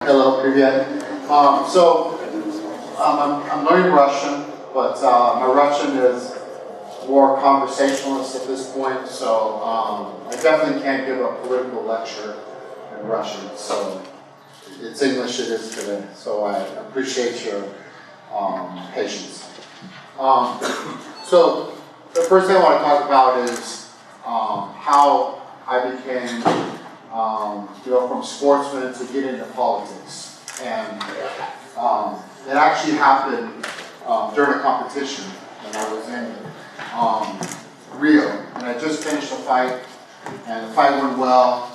Hello, привет. I'm learning Russian, but my Russian is more conversationalist at this point, so I definitely can't give a political lecture in Russian, so it's English it is today, so I appreciate your patience. So the first thing I want to talk about is how I became from sportsman to get into politics. And it actually happened during a competition when I was in Rio. And I just finished a fight, and the fight went well,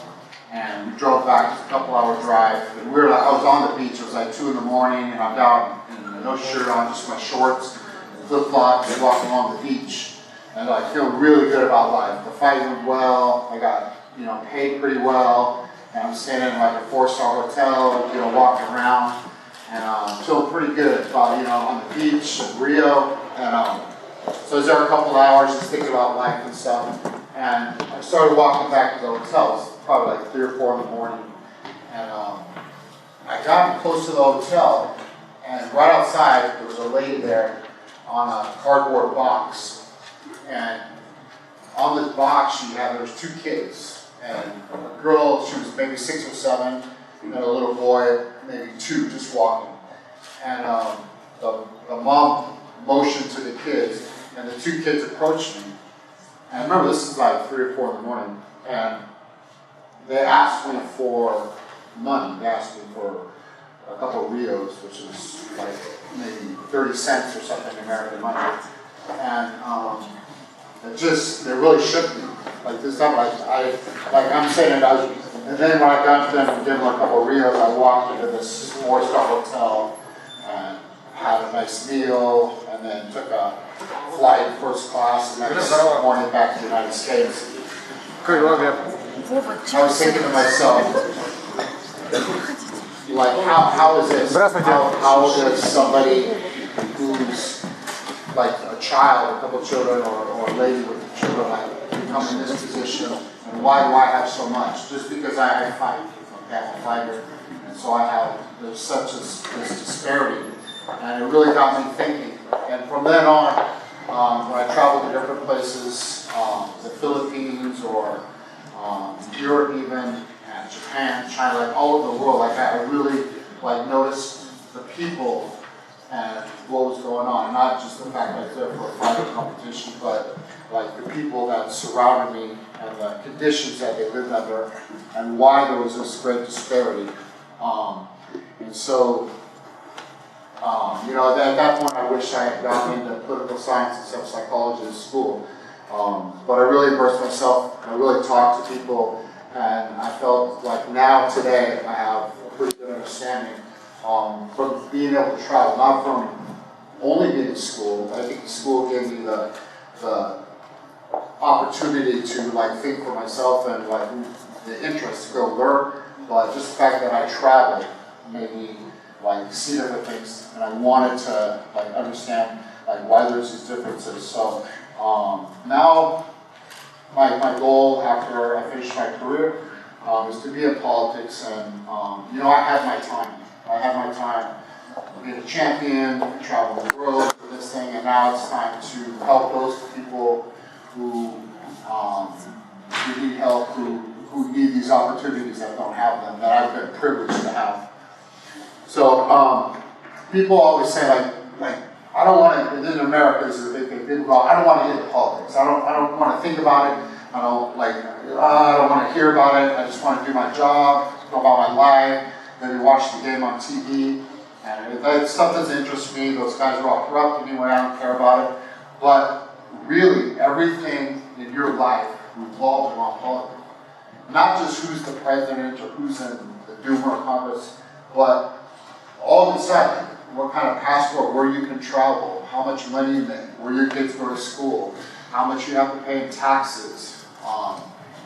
and we drove back, just a couple-hour drive. And I was on the beach, it was like 2 in the morning, and I'm down, and no shirt on, just my shorts, flip-flops, walking along the beach. And I feel really good about life. The fight went well, I got paid pretty well, and I'm staying in like a 4-star hotel, walking around, and feeling pretty good about, on the beach in Rio. And so I was there a couple hours just thinking about life and stuff, and I started walking back to the hotel. It was probably like 3 or 4 in the morning, and I got close to the hotel, and right outside there was a lady there on a cardboard box, and on this box there was 2 kids, and a girl, she was maybe 6 or 7, and a little boy, maybe 2, just walking. And the mom motioned to the kids, and the 2 kids approached me. And I remember this is like 3 or 4 in the morning, and they asked me for money. They asked me for a couple of Rios, which is like maybe 30 cents or something American money. And they really shook me. Like this time, I'm saying and then when I got to them and gave them a couple of Rios, I walked into this 4-star hotel and had a nice meal, and then took a flight first class the next morning back to the United States. I was thinking to myself, like, how is this? How does somebody who's like a child, a couple of children, or a lady with children, become in this position, and why do I have so much? Just because I fight, I'm a fighter, and so there's such this disparity, and it really got me thinking. And from then on, when I traveled to different places, the Philippines or Europe even, and Japan, China, like all over the world, I really noticed the people and what was going on. Not just the fact that I was there for a fighting competition, but the people that surrounded me and the conditions that they lived under, and why there was this great disparity. And so, at that point, I wish I had gone into political science instead of psychology in school. But I really immersed myself, and I really talked to people, and I felt like now, today, I have a pretty good understanding from being able to travel, not from only being in school. I think school gave me the opportunity to think for myself and the interest to go learn, but just the fact that I traveled made me see different things, and I wanted to understand why there's these differences. So now my goal after I finish my career is to be in politics, and I have my time. I have my time being a champion, travel the world for this thing, and now it's time to help those people who need help, who need these opportunities that don't have them, that I've been privileged to have. So people always say I don't want to, in America this is a big thing, I don't want to get into politics. I don't want to think about it. I don't want to hear about it. I just want to do my job, go about my life, maybe watch the game on TV. And if that stuff doesn't interest me, those guys are all corrupt anyway, I don't care about it. But really, everything in your life revolves around politics. Not just who's the president or who's in the Duma or Congress, but all of a sudden, what kind of passport, where you can travel, how much money you make, where your kids go to school, how much you have to pay in taxes.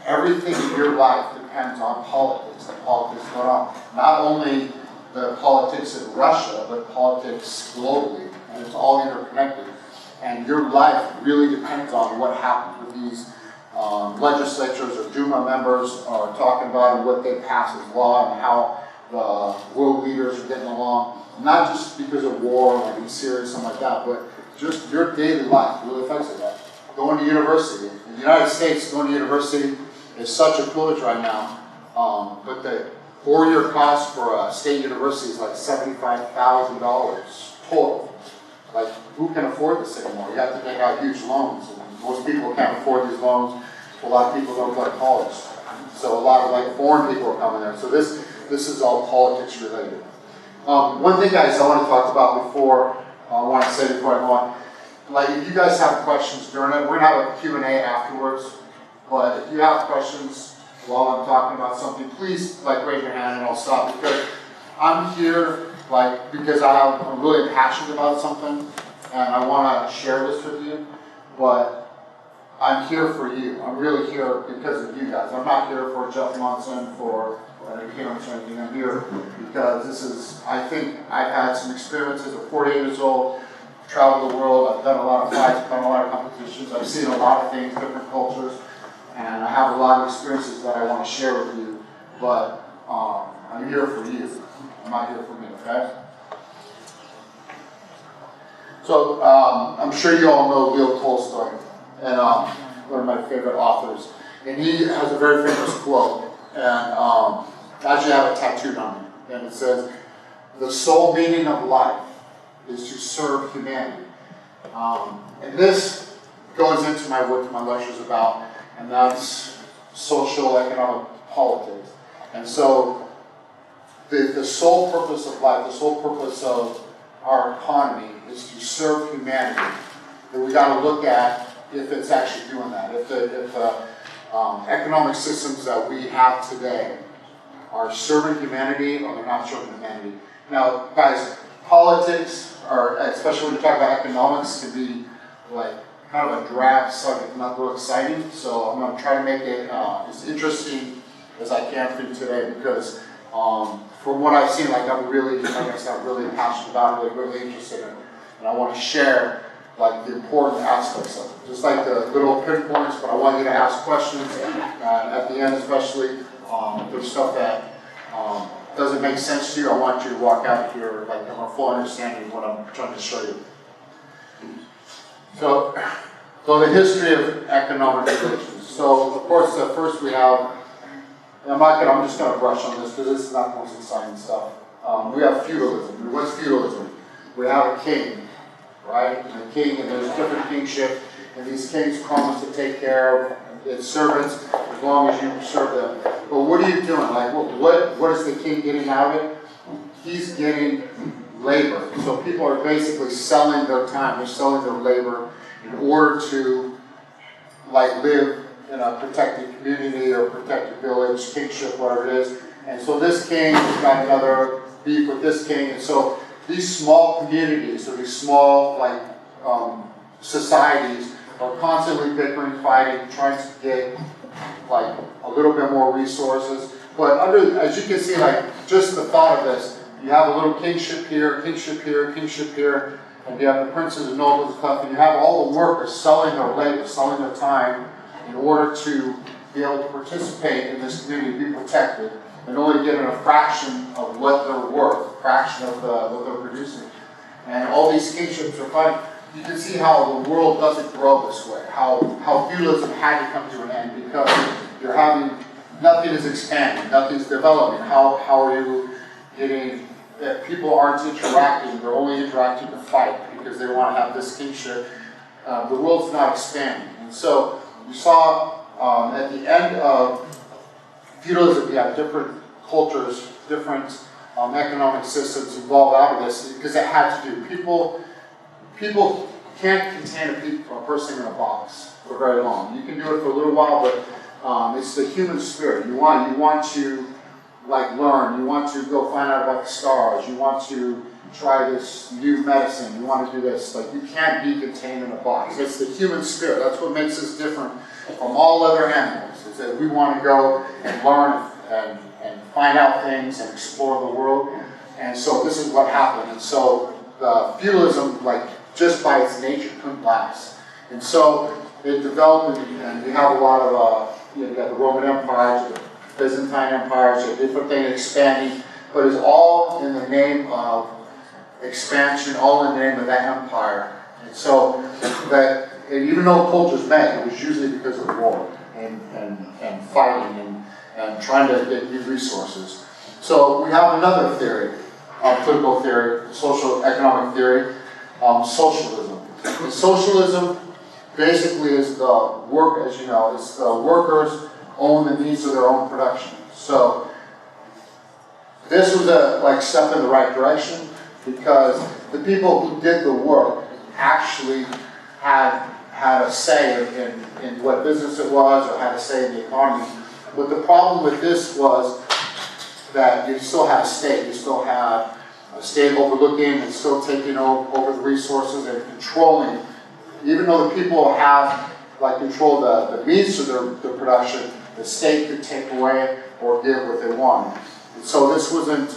Everything in your life depends on politics, the politics going on. Not only the politics in Russia, but politics globally, and it's all interconnected. And your life really depends on what happens with these legislatures or Duma members are talking about, and what they pass as law, and how the world leaders are getting along, not just because of war, like in Syria or something like that, but just your daily life really affects that. Going to university. In the United States, going to university is such a privilege right now, but the 4-year cost for a state university is like $75,000 total. Like, who can afford this anymore? You have to take out huge loans, and most people can't afford these loans. A lot of people don't go to college. So a lot of like foreign people are coming there. So this is all politics related. One thing, guys, I want to talk about before I want to say before I go on, like if you guys have questions during it, we're gonna have a Q&A afterwards. But if you have questions while I'm talking about something, please like raise your hand and I'll stop, because I'm here like because I'm really passionate about something and I want to share this with you. But I'm here for you. I'm really here because of you guys. I'm not here for Jeff Monson, for academics or anything. I'm here because this is, I think I've had some experiences at 48 years old, traveled the world, I've done a lot of fights, done a lot of competitions, I've seen a lot of things, different cultures, and I have a lot of experiences that I want to share with you, but I'm here for you. I'm not here for me, okay? So I'm sure you all know Leo Tolstoy, and one of my favorite authors, and he has a very famous quote, and actually I have it tattooed on me, and it says, "The sole meaning of life is to serve humanity." And this goes into my work, my lectures about, and that's socio-economic politics. And so the sole purpose of life, the sole purpose of our economy is to serve humanity. And we got to look at if it's actually doing that. If the economic systems that we have today are serving humanity or they're not serving humanity. Now, guys, politics, or especially when you talk about economics, can be like kind of a drab subject, not real exciting. So I'm going to try to make it as interesting as I can for you today, because from what I've seen, like I'm really passionate about it, really interested in it, and I want to share like the important aspects of it, just like the little pinpoints. But I want you to ask questions at the end, especially if there's stuff that doesn't make sense to you. I want you to walk out here like have a full understanding of what I'm trying to show you. So the history of economic relations. So of course, first we have. I'm just going to brush on this because this is not the most exciting stuff. We have feudalism. What's feudalism? We have a king, right? And a king, and there's different kingship, and these kings promise to take care of his servants as long as you serve them. But what are you doing? Like, what is the king getting out of it? He's getting labor. So people are basically selling their time. They're selling their labor in order to, like, live in a protected community or protected village, kingship, whatever it is. And so this king has got another beef with this king. And so these small communities, or these small like societies, are constantly bickering, fighting, trying to get like a little bit more resources. But as you can see, like just the thought of this, you have a little kingship here, kingship here, kingship here, and you have the princes and nobles and stuff, and you have all the workers selling their labor, selling their time, in order to be able to participate in this community, be protected, and only given a fraction of what they're worth, a fraction of what they're producing. And all these kingships are fighting. You can see how the world doesn't grow this way, how feudalism had to come to an end, because you're having, nothing is expanding, nothing's developing. How are you getting, if people aren't interacting, they're only interacting to fight because they want to have this kingship. The world's not expanding. And so, you saw at the end of feudalism, you have different cultures, different economic systems evolved out of this because it had to do. People can't contain a person in a box for very long. You can do it for a little while, but it's the human spirit. You want to like learn. You want to go find out about the stars. You want to try this new medicine, you want to do this. Like, you can't be contained in a box. It's the human spirit. That's what makes us different from all other animals, is that we want to go and learn and find out things and explore the world. And so this is what happened. And so feudalism, like, just by its nature, couldn't last. And so it developed, and we have a lot of, you got the Roman empires, the Byzantine empires, different things expanding. but it's all in the name of expansion, all in the name of that empire. And so that, and even though cultures met, it was usually because of war and fighting and trying to get new resources. So we have another theory, political theory, socio-economic theory, socialism. And socialism basically is the work, as you know, is the workers own the means of their own production. So this was a step in the right direction, because the people who did the work actually had a say in what business it was, or had a say in the economy. But the problem with this was that you still had a state. You still had a state overlooking and still taking over the resources and controlling. Even though the people have control the means of their production, the state could take away or give what they want. And so this wasn't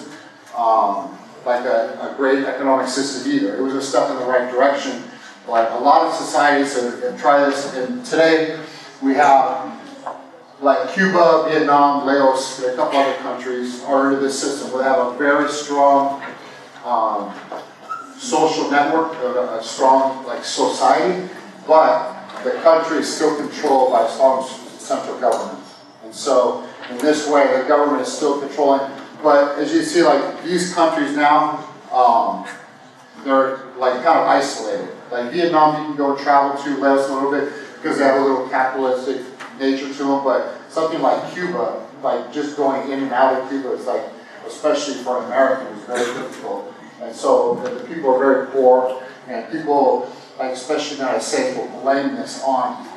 a great economic system either. It was a step in the right direction. But a lot of societies have tried this, and today we have Cuba, Vietnam, Laos, a couple other countries are into this system. We have a very strong social network, a strong society, but the country is still controlled by a strong central government. And so in this way, the government is still controlling. But as you see, these countries now, they're kind of isolated. Vietnam, you can go travel to Laos a little bit because they have a little capitalistic nature to them. But something like Cuba, just going in and out of Cuba is especially for an American, is very difficult. And so the people are very poor, and people, especially in the United States, will blame this on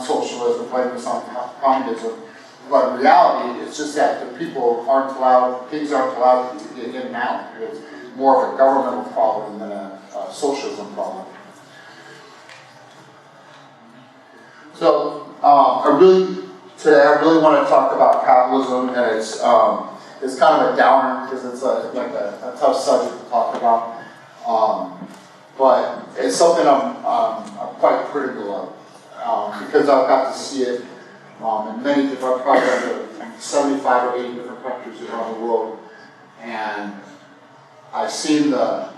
socialism, blame this on communism. But in reality, it's just that the people aren't allowed, things aren't allowed to get in and out. It's more of a governmental problem than a socialism problem. So today I really want to talk about capitalism, and it's kind of a downer because it's a tough subject to talk about. But it's something I'm quite critical of because I've got to see it in many different projects, 75 or 80 different countries around the world, and I've seen the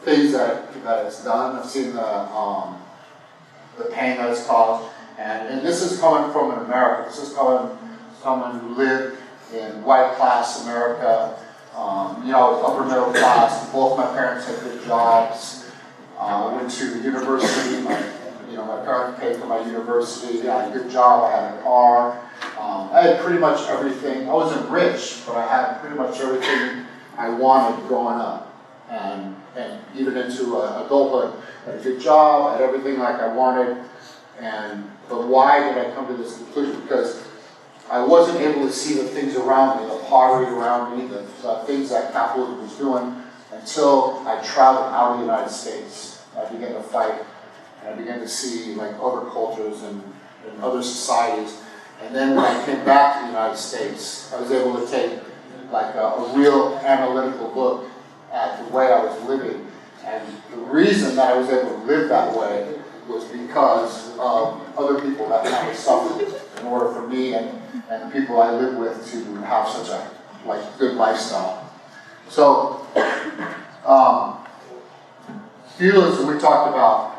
things that it's done. I've seen the pain that it's caused, and this is coming from an America. This is coming from someone who lived in white class America, upper middle class. Both my parents had good jobs. I went to university. My parents paid for my university. I had a good job. I had a car. I had pretty much everything. I wasn't rich, but I had pretty much everything I wanted growing up, and even into adulthood. I had a good job. I had everything I wanted. But why did I come to this conclusion? Because I wasn't able to see the things around me, the poverty around me, the things that capitalism was doing, until I traveled out of the United States. I began to fight, and I began to see other cultures and other societies. And then when I came back to the United States, I was able to take a real analytical look at the way I was living. And the reason that I was able to live that way was because of other people that had to suffer in order for me and the people I live with to have such a good lifestyle. So feudalism, we talked about,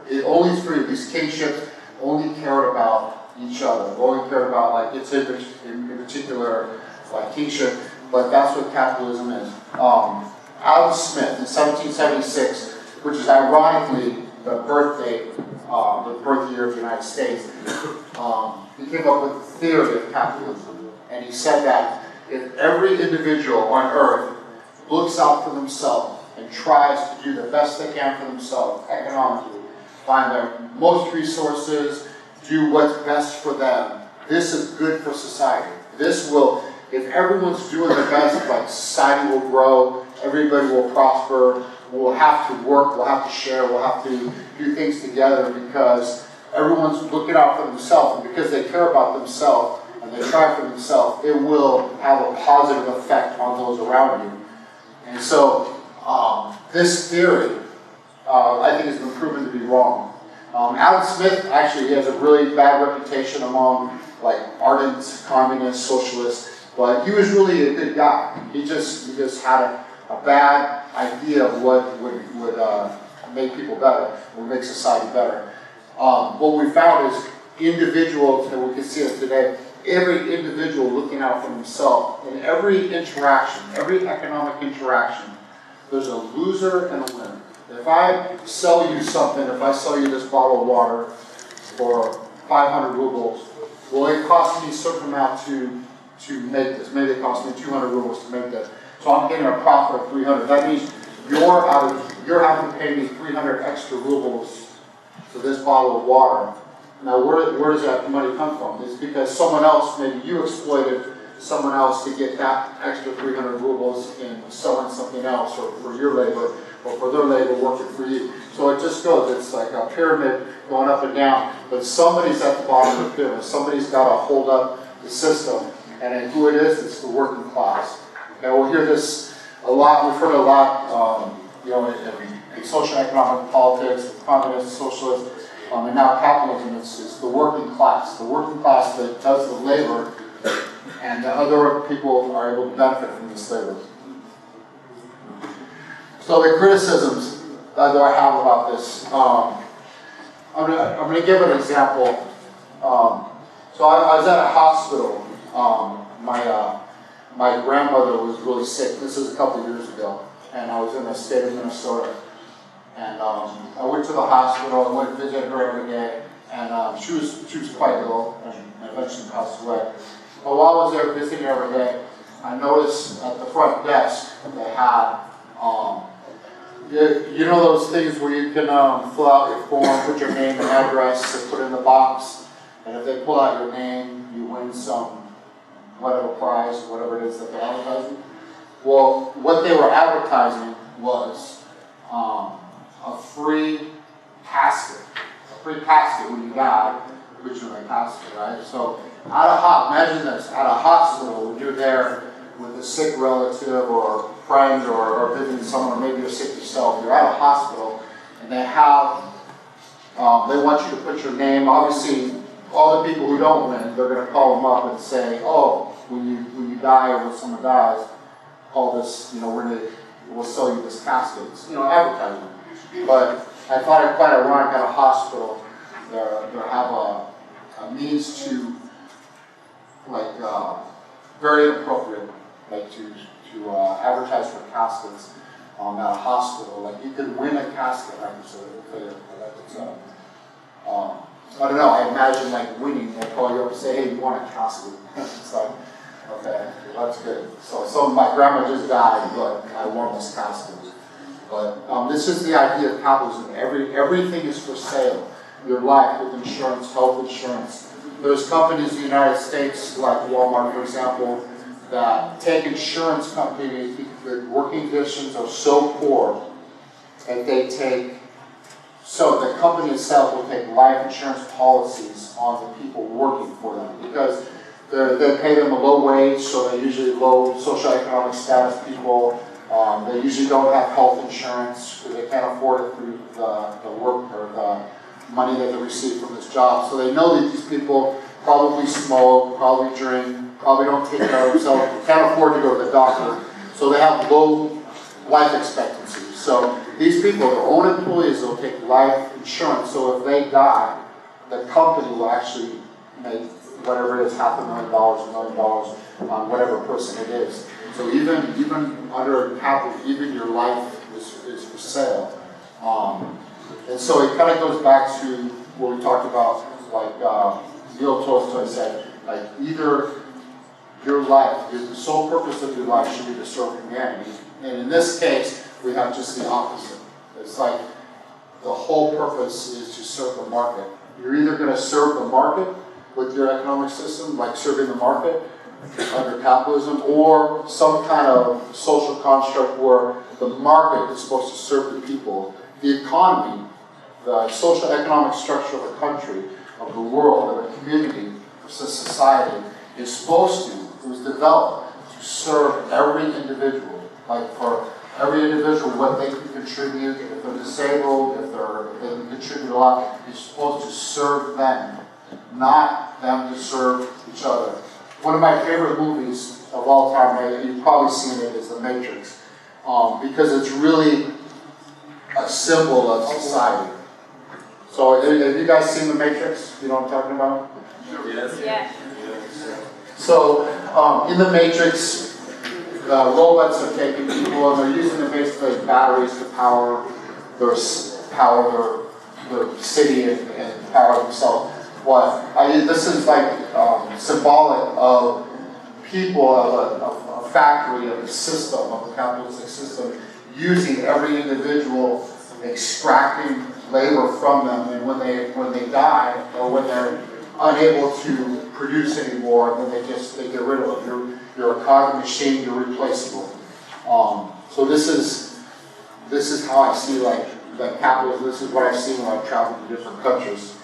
it only through these kingships only cared about each other, only cared about its in particular kingship, but that's what capitalism is. Adam Smith in 1776, which is ironically the birth year of the United States, he came up with the theory of capitalism. And he said that if every individual on earth looks out for themselves and tries to do the best they can for themselves economically, find their most resources, do what's best for them, this is good for society. This will, if everyone's doing their best, society will grow, everybody will prosper, we'll have to work, we'll have to share, we'll have to do things together because everyone's looking out for themselves, and because they care about themselves and they try for themselves, it will have a positive effect on those around you. And so this theory, I think, has been proven to be wrong. Adam Smith, actually, he has a really bad reputation among ardent communists, socialists, But he was really a good guy. He just had a bad idea of what would make people better, would make society better. What we found is individuals, and we can see it today, every individual looking out for himself. In every interaction, every economic interaction, there's a loser and a winner. If I sell you something, if I sell you this bottle of water for 500 rubles, well, it cost me a certain amount to make this. Maybe it cost me 200 rubles to make this. So I'm getting a profit of 300. That means you're having to pay me 300 extra rubles for this bottle of water. Now, where does that money come from? It's because someone else, maybe you exploited someone else to get that extra 300 rubles in selling something else, or for your labor, or for their labor working for you. So it just goes, it's like a pyramid going up and down, but somebody's at the bottom of the pyramid. Somebody's got to hold up the system, and then who it is, it's the working class. And we'll hear this a lot, we've heard a lot, in socio-economic politics, communist, socialist, and now capitalism, it's the working class. The working class that does the labor, and the other people are able to benefit from this labor. So the criticisms that I have about this, I'm going to give an example. So I was at a hospital. My grandmother was really sick. This is a couple of years ago, and I was in the state of Minnesota. And I went to the hospital. I went to visit her every day, and she was quite ill, and eventually passed away. But while I was there visiting her every day, I noticed at the front desk they had, you know those things where you can fill out your form, put your name and address, and put it in the box, and if they pull out your name, you win some whatever prize, whatever it is that they're advertising. Well, what they were advertising was a free casket when you die, which is a casket, right? So imagine this, at a hospital, when you're there with a sick relative or friend or visiting someone, or maybe you're sick yourself, you're at a hospital, and they have, they want you to put your name. Obviously, all the people who don't win, they're going to call them up and say, oh, when you die or when someone dies, call this, we'll sell you this casket. It's, advertising. But I find it quite ironic at a hospital, they have a means to, very inappropriate, to advertise for caskets at a hospital. Like, you could win a casket, right? I don't know, I imagine winning, they call you up and say, hey, you want a casket? It's like, okay, that's good. So my grandma just died, but I won this casket. But this is the idea of capitalism. Everything is for sale. Your life with insurance, health insurance. There's companies in the United States, like Walmart, for example, that take insurance companies, the working conditions are so poor that so the company itself will take life insurance policies on the people working for them, because they pay them a low wage, so they're usually low socioeconomic status people. They usually don't have health insurance because they can't afford it through the work or the money that they receive from this job. So they know that these people probably smoke, probably drink, probably don't take care of themselves, can't afford to go to the doctor. So they have low life expectancy. So these people, their own employees, will take life insurance. So if they die, the company will actually make whatever it is, $500,000, $1 million on whatever person it is. So even under capital, even your life is for sale. And so it kind of goes back to what we talked about, Leo Tolstoy said, either your life, the sole purpose of your life should be to serve humanity. And in this case, we have just the opposite. It's like the whole purpose is to serve the market. You're either going to serve the market with your economic system, like serving the market under capitalism, or some kind of social construct where the market is supposed to serve the people. The economy, the social economic structure of a country, of the world, of a community, of society, is supposed to, it was developed to serve every individual. For every individual, what they can contribute, if they're disabled, if they can contribute a lot, it's supposed to serve them, not them to serve each other. one of my favorite movies of all time, you've probably seen it, is The Matrix, because it's really a symbol of society. So have you guys seen The Matrix? You know what I'm talking about? Yes. Yeah. So in The Matrix, robots are taking people and they're using them basically as batteries to power their city and power themselves. This is like symbolic of people, of a factory, of a system, of a capitalistic system, using every individual, extracting labor from them, and when they die or when they're unable to produce anymore, then they get rid of them. You're a cog machine, you're replaceable. So this is how I see that capitalism. This is what I've seen when I've traveled to different countries.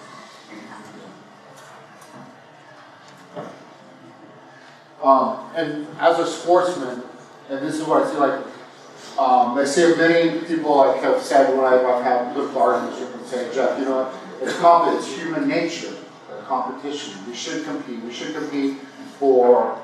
And as a sportsman, and this is what I see I see many people have said when I've had political arguments with them saying, Jeff, you know what, it's human nature, competition. We should compete. We should compete for,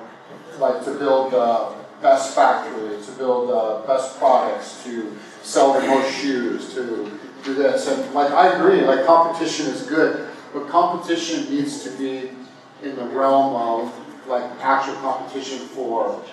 to build the best factory, to build the best products, to sell the most shoes, to do this. And I agree, competition is good, but competition needs to be in the realm of actual competition for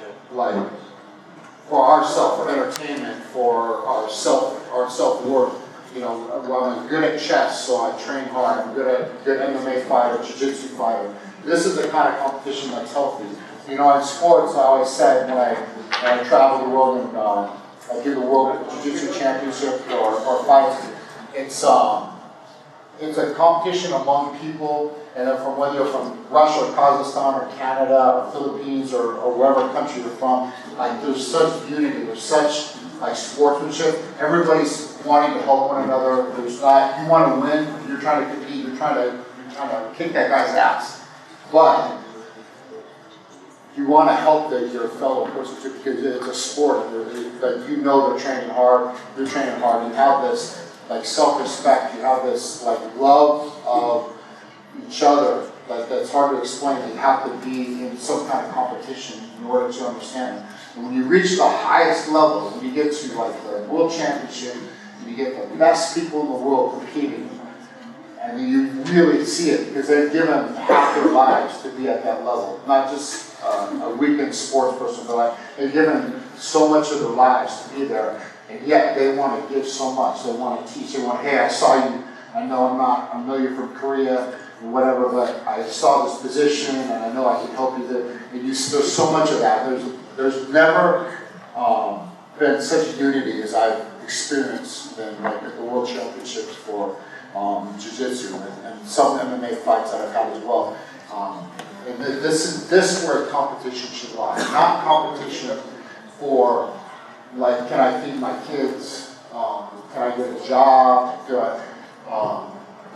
ourselves, for entertainment, for our self-worth. You know, I'm good at chess, so I train hard. I'm good MMA fighter, jiu-jitsu fighter. This is the kind of competition that's healthy. You know, in sports, I always said when I travel the world and I do the World Jiu-Jitsu Championship or fights, it's a competition among people, and from whether you're from Russia or Kazakhstan or Canada or Philippines or wherever country you're from, there's such unity, there's such sportsmanship. Everybody's wanting to help one another. There's not, you want to win, you're trying to compete, you're trying to kick that guy's ass. But you want to help your fellow person too, because it's a sport. You know they're training hard, you're training hard. You have this self-respect, you have this love of each other, that's hard to explain. You have to be in some kind of competition in order to understand it. And when you reach the highest level, when you get to the World Championship, you get the best people in the world competing, and you really see it because they've given half their lives to be at that level. Not just a weekend sports person, but they've given so much of their lives to be there, and yet they want to give so much. They want to teach. They want, hey, I saw you. I know you're from Korea or whatever, but I saw this position, and I know I can help you there. And there's so much of that. There's never been such unity as I've experienced in at the World Championships for Jiu-Jitsu and some MMA fights that I've had as well. And this is where competition should lie. Not competition for can I feed my kids? Can I get a job?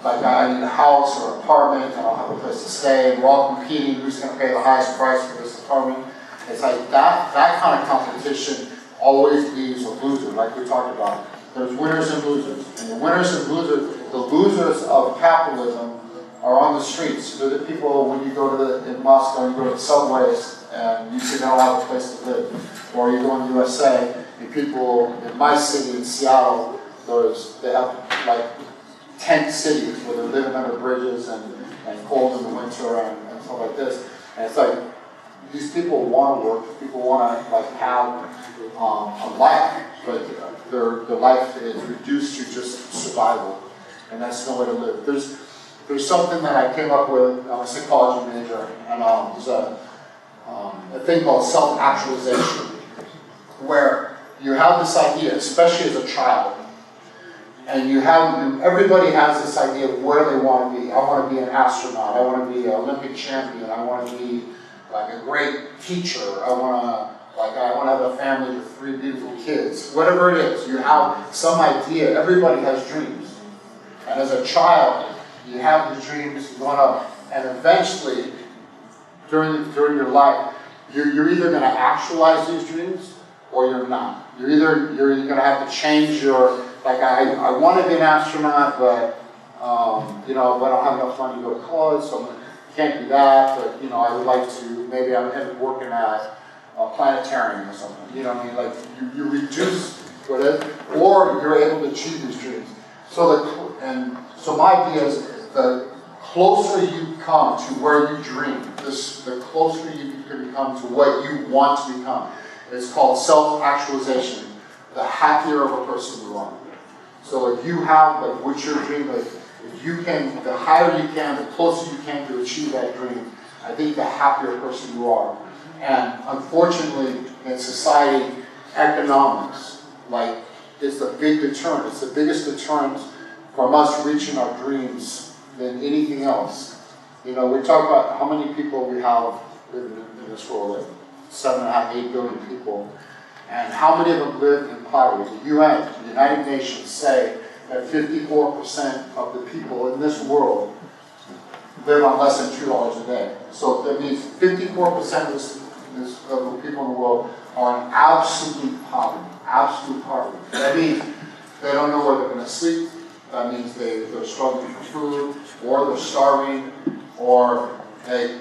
I need a house or apartment, I don't have a place to stay. We're all competing, who's going to pay the highest price for this apartment? It's that kind of competition always leaves a loser, like we talked about. There's winners and losers. And the winners and losers, the losers of capitalism are on the streets. They're the people when you go in Moscow, you go to the subways and you see they don't have a place to live. Or you go in the USA, and people in my city, in Seattle, they have 10 cities where they're living under bridges and cold in the winter and stuff like this. And it's these people want to work, people want to have a life, but their life is reduced to just survival, and that's no way to live. There's something that I came up with. I'm a psychology major, and there's a thing called self-actualization, where you have this idea, especially as a child, and everybody has this idea of where they want to be. I want to be an astronaut. I want to be an Olympic champion. I want to be a great teacher. I want to have a family with 3 beautiful kids. Whatever it is, you have some idea. Everybody has dreams. And as a child, you have these dreams going up, and eventually, during your life, you're either going to actualize these dreams or you're not. You're going to have to change your, I want to be an astronaut, but but I don't have enough money to go to college, so can't do that, but, you know, I would like to, maybe I'm working at a planetarium or something, you know what I mean? Like, you reduce whatever, or you're able to achieve these dreams. So my idea is the closer you come to where you dream, the closer you can become to what you want to become. It's called self-actualization. The happier of a person you are. So if you have, like, what's your dream, like, if you can, the higher you can, the closer you can to achieve that dream, I think the happier person you are. And unfortunately, in society, economics, like, is the big deterrent. It's the biggest deterrent from us reaching our dreams than anything else. You know, we talk about how many people we have living in this world, like 7.5, 8 billion people, and how many of them live in poverty. The UN, the United Nations, say that 54% of the people in this world live on less than $2 a day. So that means 54% of the people in the world are in absolute poverty. Absolute poverty. That means they don't know where they're going to sleep. That means they're struggling for food, or they're starving, or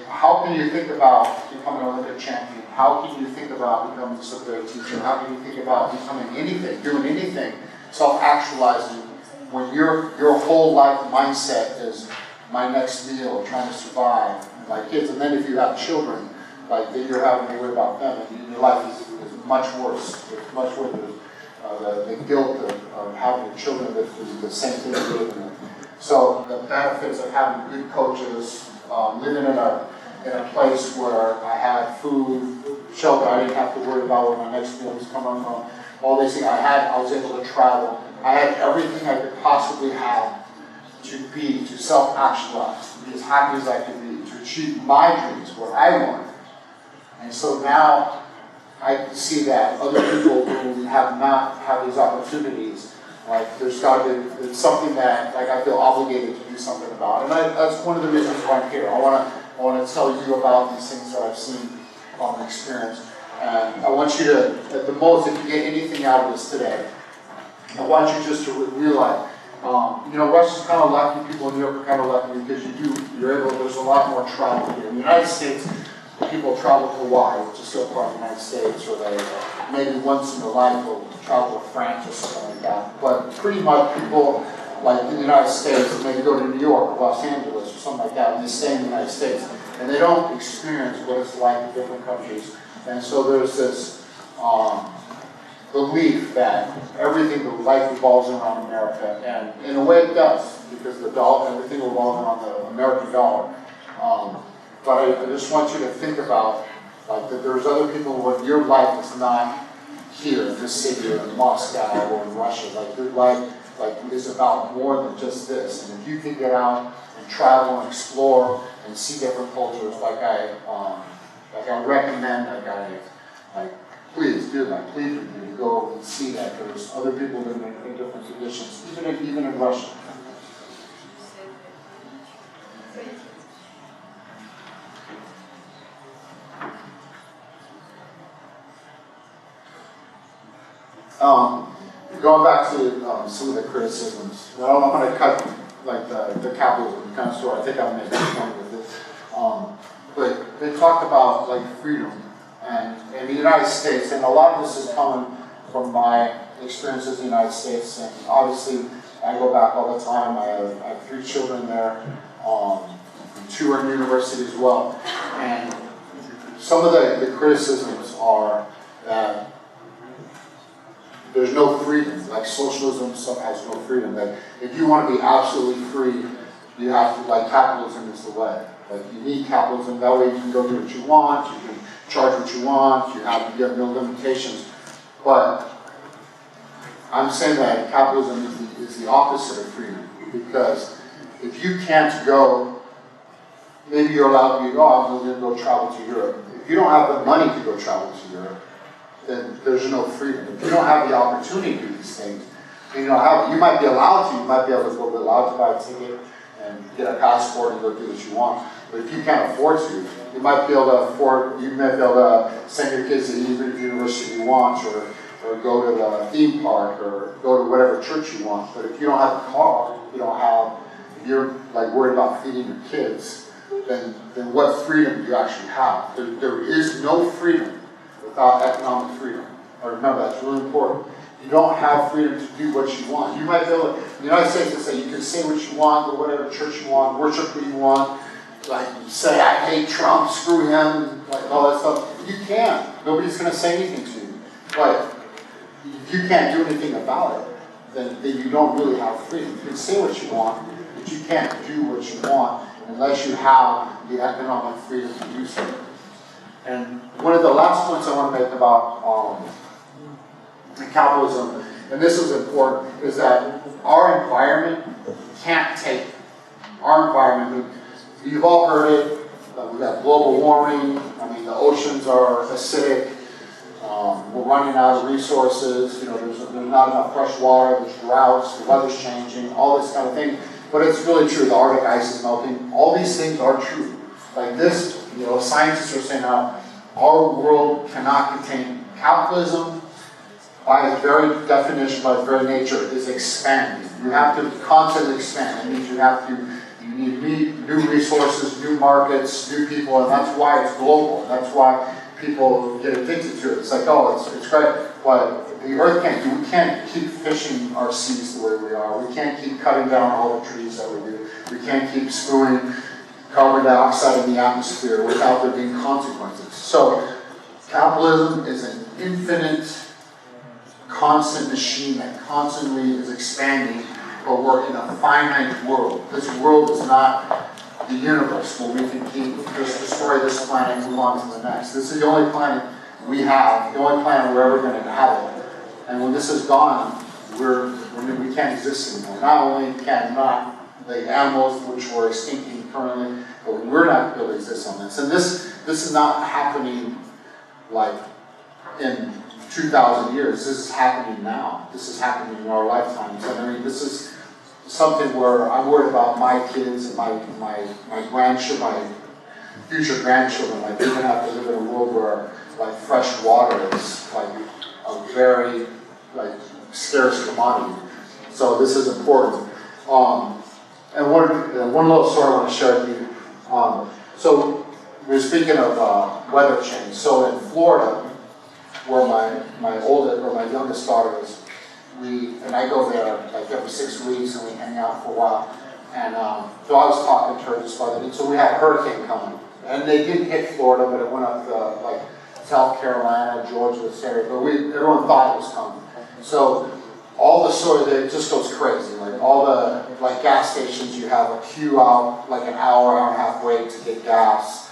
how can you think about becoming an Olympic champion? How can you think about becoming a secondary teacher? How can you think about becoming anything, doing anything, self-actualizing, when your whole life mindset is my next meal, trying to survive, my kids, and then if you have children, like, then you're having to worry about them, and your life is much worse. It's much worse. The guilt of having children that do the same thing you're living in. So the benefits of having good coaches, living in a place where I had food, shelter, I didn't have to worry about where my next meal was coming from. All these things I was able to travel. I had everything I could possibly have to self-actualize, to be as happy as I could be, to achieve my dreams, what I want. And so now I see that other people who have not had these opportunities, like, there's got to be, it's something that, like, I feel obligated to do something about. And that's one of the reasons why I'm here. I want to tell you about these things that I've seen from experience. And I want you to, at the most, if you get anything out of this today, I want you just to realize, you know, Russia's kind of lucky, people in Europe are kind of lucky because there's a lot more travel here. In the United States, people travel to Hawaii, which is still part of the United States, or they maybe once in their life will travel to France or something like that. But pretty much people, like in the United States, maybe go to New York or Los Angeles or something like that, and they stay in the United States, and they don't experience what it's like in different countries. And so there's this belief that everything, the life revolves around America, and in a way it does, because the dollar, everything revolves around the American dollar. But I just want you to think about, like, that there's other people where your life is not here in this city or in Moscow or in Russia. Like, your life, like, is about more than just this. And if you can get out and travel and explore and see different cultures, like I recommend, please do that. Please with you to go and see that. There's other people living in different conditions, even in Russia. Going back to some of the criticisms, I'm going to cut like the capitalism kind of story. I think I'll make a point with it. But they talked about, like, freedom and in the United States, and a lot of this is coming from my experiences in the United States. And obviously, I go back all the time. I have 3 children there. 2 are in university as well. And some of the criticisms are that there's no freedom, like socialism stuff has no freedom. That if you want to be absolutely free, you have to, like, capitalism is the way. Like, you need capitalism, that way you can go do what you want, you can charge what you want, you have no limitations. But I'm saying that capitalism is the opposite of freedom, because if you can't go, maybe you're allowed to go, I'm going to go travel to Europe. If you don't have the money to go travel to Europe, then there's no freedom. If you don't have the opportunity to do these things, you might be allowed to, you might be able to go allowed to buy a ticket and get a passport and go do what you want. But if you can't afford to, you might be able to send your kids to the university you want, or go to the theme park, or go to whatever church you want. But if you don't have a car, if you're, like, worried about feeding your kids, then what freedom do you actually have? There is no freedom without economic freedom. Remember, that's really important. You don't have freedom to do what you want. You might be able to, in the United States, they say you can say what you want, go whatever church you want, worship who you want, like say, I hate Trump, screw him, like all that stuff. You can. Nobody's going to say anything to you. But if you can't do anything about it, then you don't really have freedom. You can say what you want, but you can't do what you want unless you have the economic freedom to do so. And one of the last points I want to make about capitalism, and this is important, is that our environment can't take it. Our environment, you've all heard it, we've got global warming, I mean the oceans are acidic, we're running out of resources, there's not enough fresh water, there's droughts, the weather's changing, all this kind of thing. But it's really true, the Arctic ice is melting, all these things are true. Like this, scientists are saying now, our world cannot contain capitalism. By its very definition, by its very nature, is expanding. You have to constantly expand. That means you need new resources, new markets, new people, and that's why it's global. That's why people get addicted to it. It's like, oh, it's great, but the earth we can't keep fishing our seas the way we are. We can't keep cutting down all the trees that we do. We can't keep spewing carbon dioxide in the atmosphere without there being consequences. So capitalism is an infinite, constant machine that constantly is expanding, but we're in a finite world. This world is not the universe where we can just destroy this planet and move on to the next. This is the only planet we have, the only planet we're ever going to inhabit. And when this is gone, we can't exist anymore. Not only cannot the animals which were extincting currently, but we're not going to exist on this. And this is not happening like in 2,000 years. This is happening now. This is happening in our lifetimes. And I mean, this is something where I'm worried about my kids and my grandchildren, my future grandchildren. Like, they're going to have to live in a world where like fresh water is like a very scarce commodity. So this is important. And one little story I want to share with you. So we're speaking of weather change. So in Florida, where my youngest daughter is, I go there like every 6 weeks and we hang out for a while. And so I was talking to her just about it. And so we had a hurricane coming. And they didn't hit Florida, but it went up to like South Carolina, Georgia, this area. But everyone thought it was coming. So all the stores, it just goes crazy. Like all the gas stations, you have a queue out like an hour and a half wait to get gas.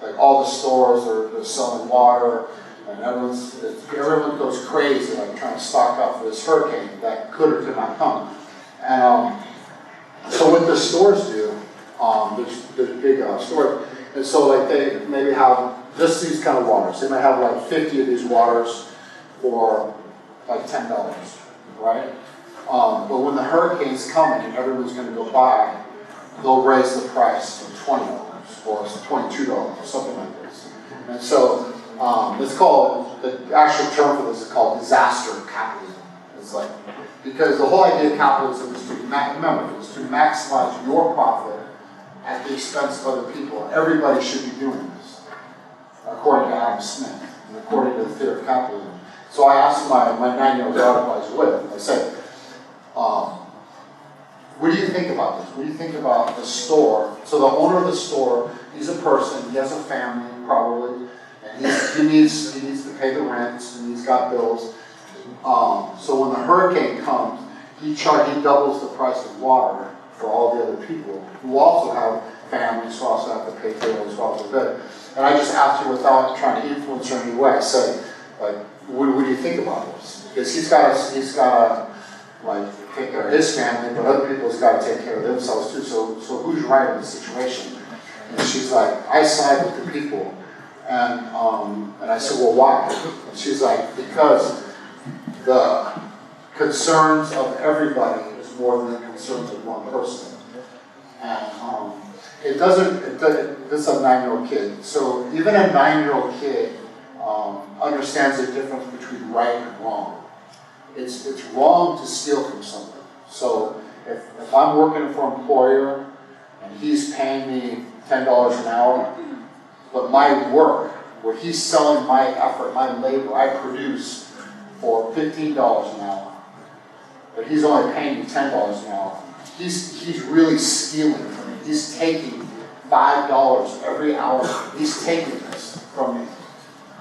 Like all the stores are selling water, and everyone goes crazy, like trying to stock up for this hurricane that could or could not come. And so what the stores do, there's big stores, and so like they maybe have just these kind of waters. They might have like 50 of these waters for like $10, right? But when the hurricane's coming and everyone's going to go buy, they'll raise the price to $20 or $22 or something like this. And so it's called, the actual term for this is called disaster capitalism. It's like, because the whole idea of capitalism is to maximize your profit at the expense of other people. Everybody should be doing this, according to Adam Smith, and according to the theory of capitalism. So I asked my 9-year-old daughter who I was with, I said, what do you think about this? What do you think about the store? So the owner of the store, he's a person, he has a family probably, and he needs to pay the rent, and he's got bills. So when the hurricane comes, he doubles the price of water for all the other people who also have families, who also have to pay bills, who also good. And I just asked her without trying to influence her in any way. I said, like, what do you think about this? Because he's got to take care of his family, but other people's got to take care of themselves too. So who's right in the situation? And she's like, I side with the people. And I said, well, why? And she's like, because the concerns of everybody is more than the concerns of one person. And this is a 9-year-old kid. So even a 9-year-old kid understands the difference between right and wrong. It's wrong to steal from somebody. So if I'm working for an employer and he's paying me $10 an hour, but my work, where he's selling my effort, my labor, I produce for $15 an hour, but he's only paying me $10 an hour. He's really stealing from me. He's taking $5 every hour. He's taking this from me.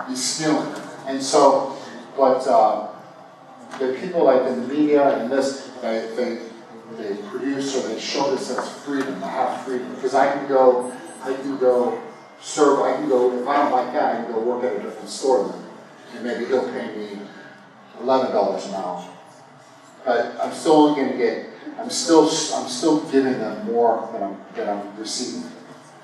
He's stealing. And so, but the people like in the media and this, they produce or they show this as freedom. I have freedom because I can go serve. I can go, if I don't like that, I can go work at a different store then, and maybe he'll pay me $11 an hour. But I'm still only going to get. I'm still giving them more than I'm receiving.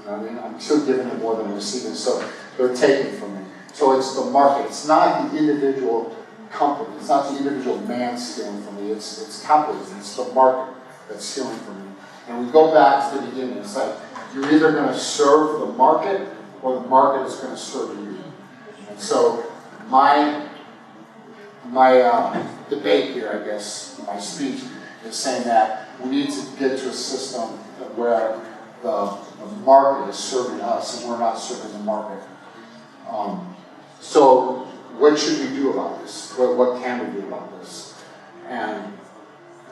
You know what I mean? I'm still giving them more than I'm receiving. So they're taking from me. So it's the market. It's not the individual company. It's not the individual man stealing from me. It's capitalism. It's the market that's stealing from me. And we go back to the beginning. It's like you're either going to serve the market or the market is going to serve you. And so my debate here, I guess, my speech, is saying that we need to get to a system where the market is serving us and we're not serving the market. So what should we do about this? What can we do about this? And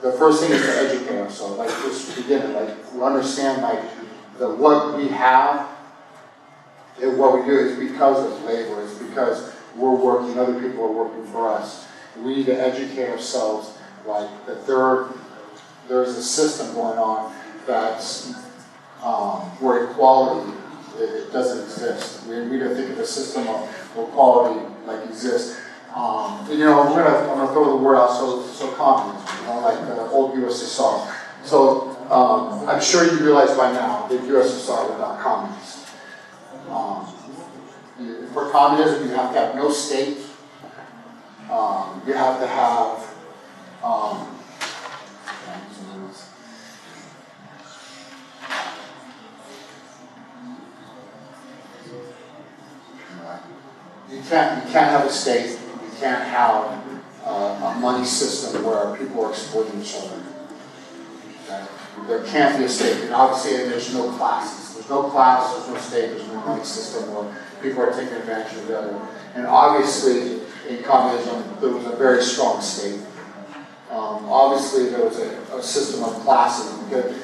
the first thing is to educate ourselves. Like just begin it. Like we understand what we have and what we do is because of labor. It's because we're working. Other people are working for us. We need to educate ourselves. Like that there's a system going on that's where equality it doesn't exist. We need to think of a system of equality like exists. And, you know, I'm gonna throw the word out. So communism, you know, like the old USSR. So I'm sure you realize by now that USSR was not communist. For communism, you have to have no state. You have to have you can't have a state. You can't have a money system where people are exploiting each other. Okay? There can't be a state, and obviously there's no classes. There's no class. There's no state. There's no money system where people are taking advantage of the other. And obviously, in communism, there was a very strong state. Obviously, there was a system of classes. Okay?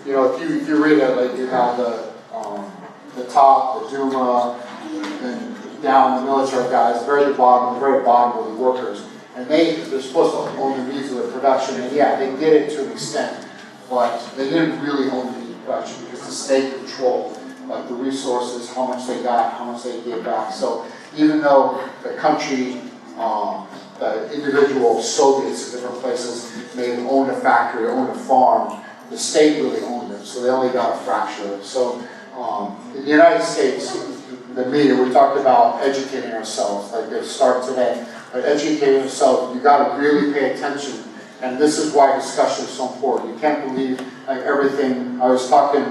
You know, if you read it, like you have the top, the Duma, and down the military guys, the very bottom were the workers, and they're supposed to own the means of the production. And yeah, they did it to an extent, but they didn't really own the means of production because the state controlled like the resources, how much they got, how much they gave back. So even though the country, the individual Soviets in different places may have owned a factory, owned a farm, the state really owned it, so they only got a fraction of it. So in the United States, the media, we talked about educating ourselves, like they start today. But educating yourself, you got to really pay attention, and this is why discussion is so important. You can't believe like everything. I was talking,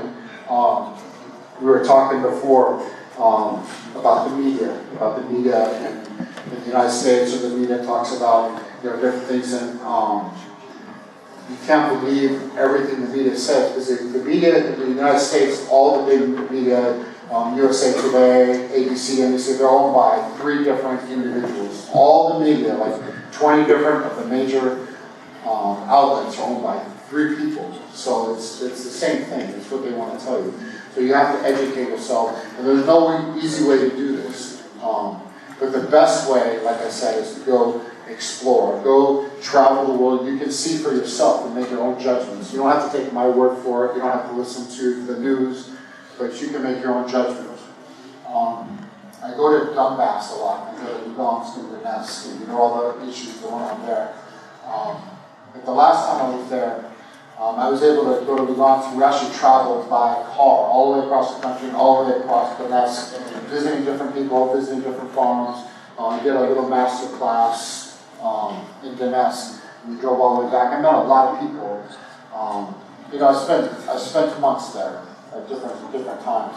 we were talking before about the media in the United States, or the media talks about different things, and you can't believe everything the media says, because the media in the United States, all the big media, USA Today, ABC, NBC, they're owned by 3 different individuals. All the media, like 20 different of the major outlets, are owned by 3 people. So it's the same thing. It's what they want to tell you. So you have to educate yourself, and there's no easy way to do this. But the best way, like I said, is to go explore, go travel the world. You can see for yourself and make your own judgments. You don't have to take my word for it. You don't have to listen to the news, but you can make your own judgment. I go to Donbass a lot. I go to Lugansk and Donetsk, and all the issues going on there. But the last time I was there, I was able to go to Lugansk. We actually traveled by car all the way across the country and all the way across Donetsk, visiting different people, visiting different farms. I did a little master class in Donetsk. We drove all the way back. I met a lot of people. I spent months there at different times.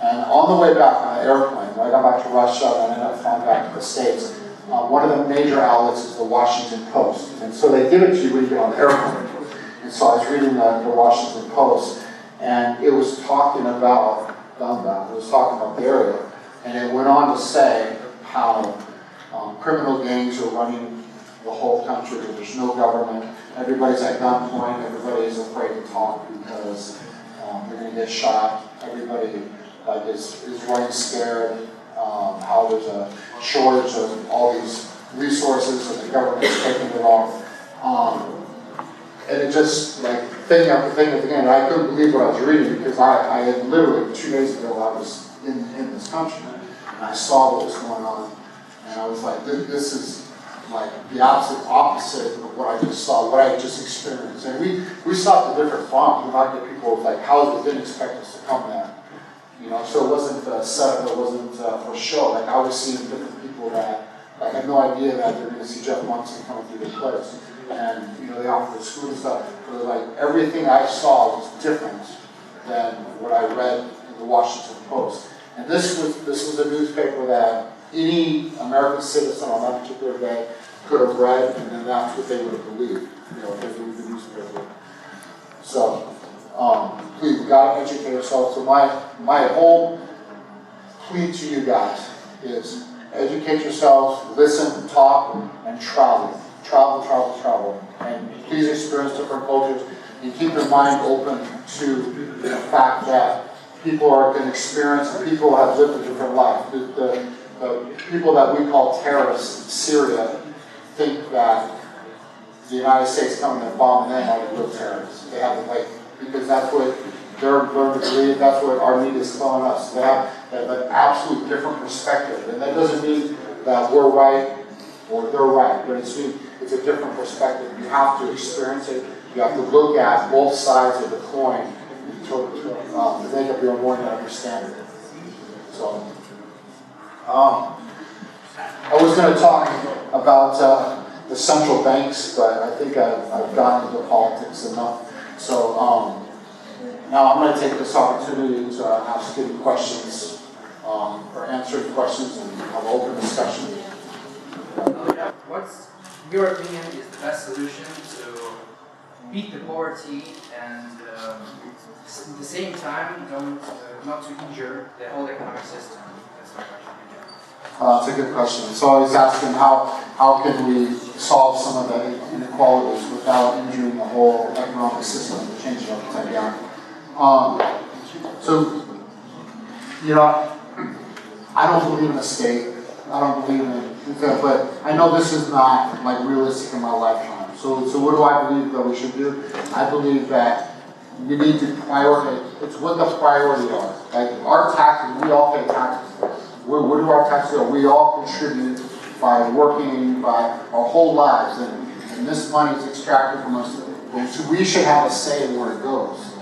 And on the way back on an airplane, when I got back to Russia and I ended up flying back to the States, one of the major outlets is the Washington Post. And so they give it to you when you get on the airplane. And so I was reading the Washington Post, And it was talking about Donbass, it was talking about the area, and it went on to say how criminal gangs are running the whole country, there's no government, everybody's at gunpoint, everybody is afraid to talk because they're going to get shot, everybody is running scared, how there's a shortage of all these resources and the government's taking it all. And it just, like, thing after thing after thing, and I couldn't believe what I was reading because I had literally 2 days ago I was in this country and I saw what was going on and I was like, this is like the absolute opposite of what I just saw, what I just experienced. And we stopped at different farms. We talked to people like, how they didn't expect us to come there. You know, so it wasn't set up, it wasn't for show. Like I was seeing different people that like had no idea that they're going to see Jeff Monson coming through their place. And you know, they offered the school and stuff. But like everything I saw was different than what I read in the Washington Post. And this was a newspaper that any American citizen on that particular day could have read, and then that's what they would have believed, you know, if they read the newspaper. So, please, you gotta educate yourself. So my whole plea to you guys is educate yourselves, listen, talk, and travel. Travel. And please experience different cultures, and keep your mind open to the fact that people are going to experience, and people have lived a different life. The people that we call terrorists in Syria think that the United States coming and bombing them are the real terrorists. They have because that's what they're going to believe, that's what our media is telling us. They have an absolute different perspective. And that doesn't mean that we're right or they're right, but it's a different perspective. You have to experience it. You have to look at both sides of the coin to make up your own and understand it. So, I was going to talk about the central banks, but I think I've gotten into politics enough. So now I'm going to take this opportunity to ask any questions or answer questions and have an open discussion. What's your opinion is the best solution to beat the poverty and at the same time not to injure the whole economic system? That's my question. That's a good question. So I was asking how can we solve some of the inequalities without injuring the whole economic system and change it upside down. So, you know, I don't believe in a state. I don't believe in it, but I know this is not like realistic in my lifetime. So what do I believe that we should do? I believe that we need to prioritize. It's what the priorities are. Like our taxes, we all pay taxes. What do our taxes do? We all contribute by working by our whole lives, and this money is extracted from us. So we should have a say in where it goes.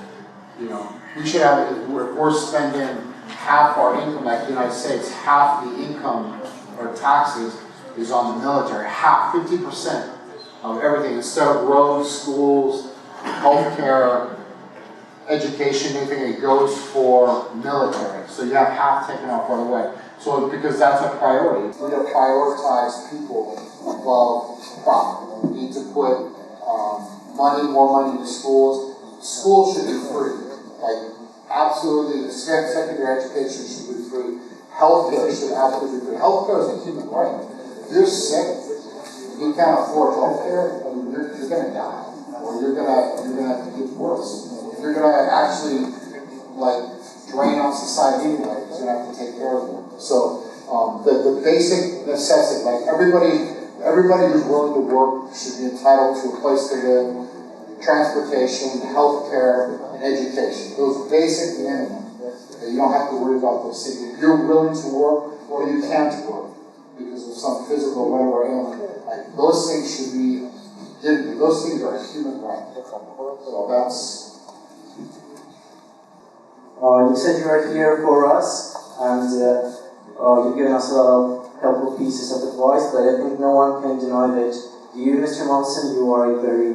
You know, we should have. If we're spending half our income, like the United States, half the income or taxes is on the military. 50% of everything, instead of roads, schools, healthcare, education, anything, it goes for military. So you have half taken out right away. So because that's a priority. We need to prioritize people above profit. We need to put more money into schools. Schools should be free. Like absolutely, the secondary education should be free. Healthcare should absolutely be free. Healthcare is a human right. If you're sick, you can't afford healthcare, you're going to die, or you're going to have to get worse. If you're going to actually drain out society anyway, you're going to have to take care of them. So the basic necessity, like everybody who's willing to work should be entitled to a place to live, transportation, healthcare, and education. Those basic minimum. You don't have to worry about those things. If you're willing to work or you can't work because of some physical whatever ailment, those things should be given. Those things are a human right. So that's. You said you are here for us, and you've given us a lot of helpful pieces of advice, but I think no one can deny that you, Mr. Monson, you are a very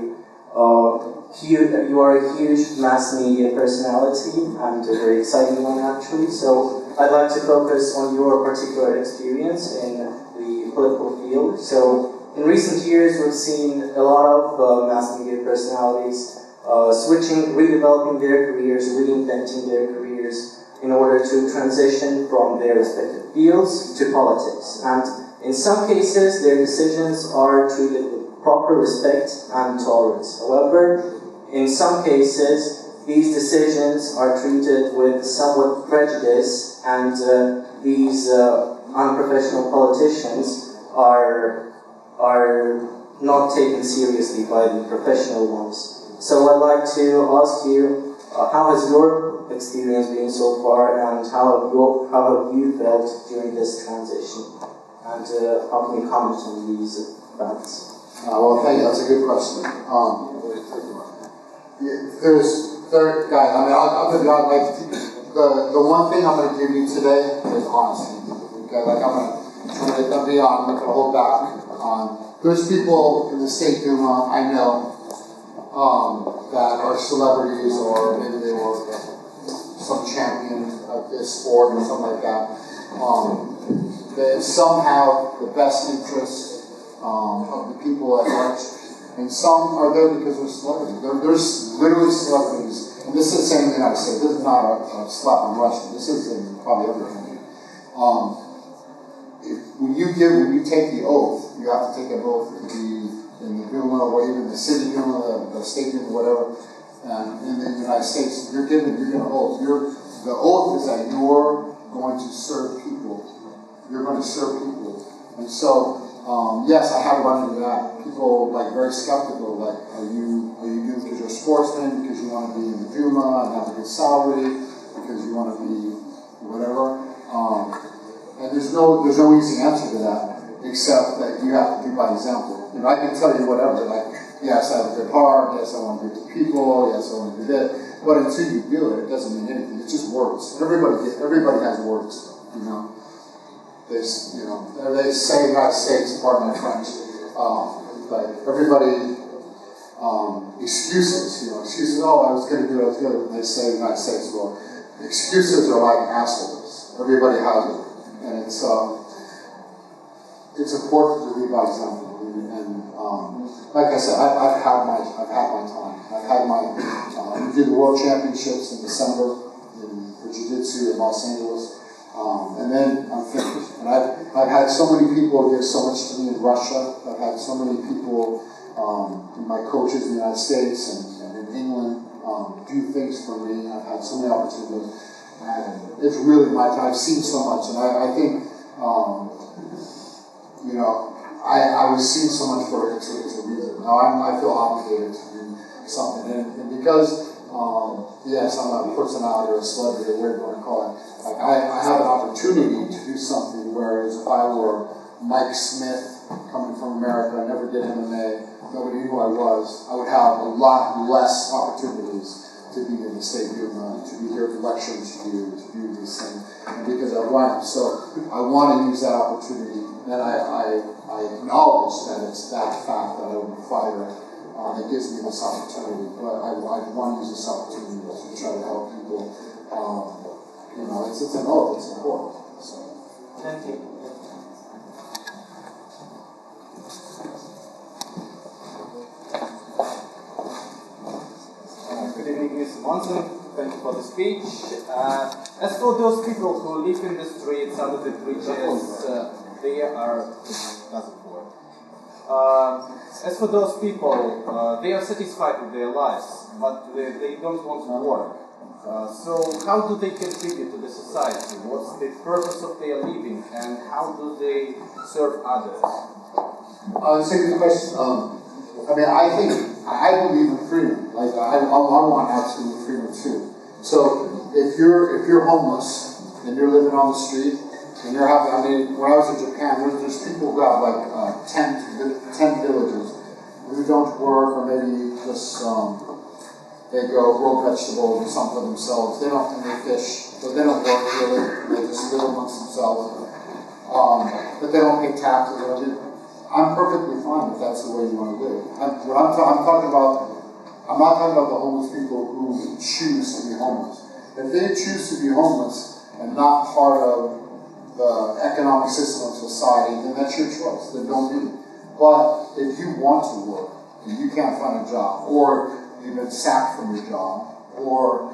huge mass media personality, and a very exciting one actually. So I'd like to focus on your particular experience in the political field. So in recent years, we've seen a lot of mass media personalities switching, redeveloping their careers, reinventing their careers in order to transition from their respective fields to politics. And in some cases, their decisions are treated with proper respect and tolerance. However, in some cases, these decisions are treated with somewhat prejudice, and these unprofessional politicians are not taken seriously by the professional ones. So I'd like to ask you, how has your experience been so far, and how have you felt during this transition? And how can you comment on these facts? Well, thank you. That's a good question. Guys, I mean, the one thing I'm going to give you today is honesty. Okay, like I'm going to be on. I'm not going to hold back. There's people in the State Duma I know that are celebrities, or maybe they were some champion of this sport or something like that. They some have the best interests of the people at large, and some are there because they're celebrities. There's literally celebrities, and this is the same in the United States. This is not a slap on Russia. This is in probably every country. When you take the oath, you have to take an oath to be in the Duma, or even the city Duma, the state Duma, whatever. And in the United States, you're given an oath. The oath is that you're going to serve people. You're going to serve people. And so, yes, I have run into that. People like very skeptical, like, are you doing it because you're a sportsman, because you want to be in the Duma and have a good salary, because you want to be whatever. And there's no easy answer to that, except that you have to do by example. You know, I can tell you whatever, like, yes, I have a good heart, yes, I want to be with people, yes, I want to do that. But until you do it, it doesn't mean anything. It's just words. Everybody has words, you know. They say United States, pardon my French, but everybody, excuses, oh, I was going to do it, I was going to, they say United States. Well, excuses are like assholes. Everybody has it. And it's important to lead by example. And like I said, I've had my time. We did the World Championships in December for Jiu-Jitsu in Los Angeles. And then I'm finished. And I've had so many people give so much to me in Russia. I've had so many people, my coaches in the United States and in England, do things for me. I've had so many opportunities. And it's really my time. I've seen so much. And I think, I was seeing so much for it. It's a reason. Now I feel obligated to do something. And because, yes, I'm a personality or a celebrity or whatever you want to call it, like I have an opportunity to do something, whereas if I were Mike Smith coming from America, I never did MMA, nobody knew who I was, I would have a lot less opportunities to be in the State Duma, to be here to lecture to you, to do these things, and because I want. So I want to use that opportunity, and I acknowledge that it's that fact that I would be fired that gives me this opportunity, but I want to use this opportunity to try to help people. It's an oath, it's important. So. Thank you. Good evening, Mr. Monson. Thank you for the speech. As for those people who live in the streets, under the bridges, they are... doesn't work. As for those people, they are satisfied with their lives, but they don't want to work. So how do they contribute to the society? What's the purpose of their living, and how do they serve others? That's a good question. I believe in freedom. Like I want absolute freedom too. So if you're homeless and you're living on the street and you're having, when I was in Japan, there's people who have like 10 villages who don't work, or maybe just they go grow vegetables or something for themselves. They don't, and they fish, but they don't work really. They just live amongst themselves. But they don't pay taxes. I'm perfectly fine if that's the way you want to live. I'm not talking about the homeless people who choose to be homeless. If they choose to be homeless and not part of the economic system of society, then that's your choice. Then don't be. But if you want to work and you can't find a job, or you've been sacked from your job, or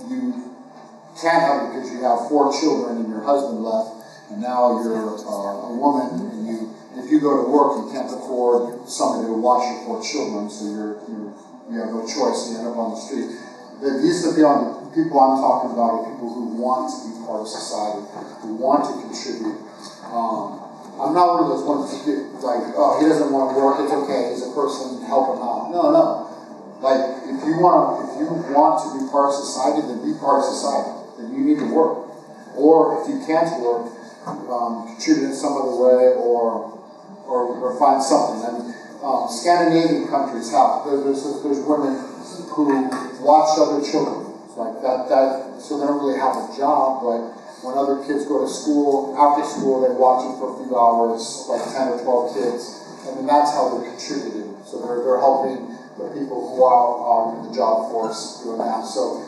you can't have it because you have 4 children and your husband left, and now you're a woman, and if you go to work, you can't afford somebody to watch your 4 children, so you have no choice, you end up on the street. These are the people I'm talking about are people who want to be part of society, who want to contribute. I'm not one of those ones that get like, oh, he doesn't want to work, it's okay, he's a person, help him out. No. Like, if you want to be part of society, then be part of society. Then you need to work. Or if you can't work, contribute in some other way, or find something. And Scandinavian countries have. There's women who watch other children. It's like that. So they don't really have a job, but when other kids go to school, after school, they watch them for a few hours, like 10 or 12 kids, and then that's how they're contributing. So they're helping the people who are in the job force doing that. So,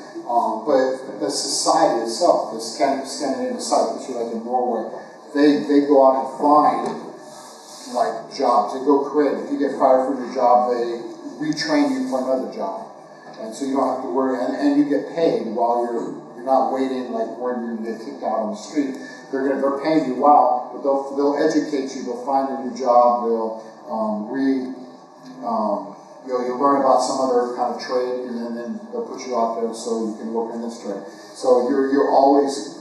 but the society itself, the Scandinavian society, which is like in Norway, they go out and find like jobs. They go create. If you get fired from your job, they retrain you for another job, and so you don't have to worry. And you get paid while you're not waiting like when you get kicked out on the street. They're paying you well, but they'll educate you. They'll find a new job. They'll you'll learn about some other kind of trade, and then they'll put you out there so you can work in this trade. So you're always